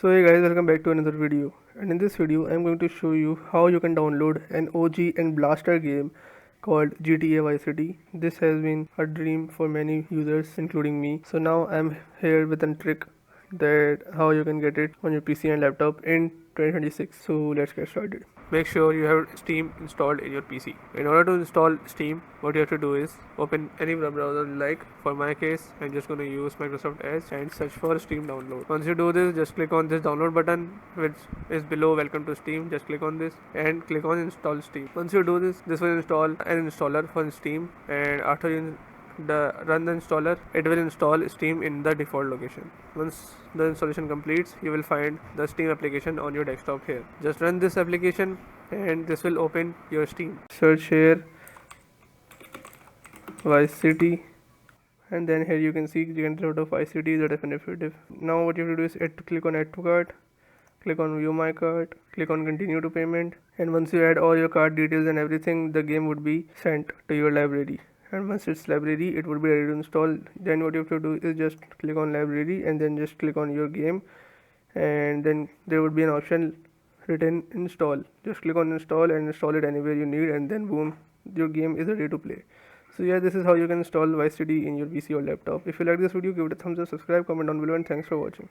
So hey guys, welcome back to another video, and in this video I'm going to show you how you can download an OG and blaster game called GTA Vice City. This has been a dream for many users including me. So now I'm here with a trick that how you can get it on your PC and laptop in 2026. So let's get started. Make sure you have Steam installed in your PC. In order to install Steam, what you have to do is open any browser you like. For my case, I'm just going to use Microsoft Edge and search for Steam download. Once you do this, just click on this download button which is below welcome to Steam. Just click on this and click on install Steam. Once you do this, this will install an installer for Steam, and after you run the installer, it will install Steam in the default location. Once the installation completes, you will find the Steam application on your desktop here. Just run this application and this will open your Steam. Search here Vice City, and then here you can see the Grand of Vice City, the definitive. Now what you have to do is click on add to cart, click on view my cart, click on continue to payment, and once you add all your card details and everything, the game would be sent to your library. And once it's library, it would be ready to install. Then what you have to do is just click on library and then just click on your game, and then there would be an option written install. Just click on install and install it anywhere you need, and then boom, your game is ready to play. So yeah, this is how you can install Vice City in your PC or laptop. If you like this video, give it a thumbs up, subscribe, comment down below, and thanks for watching.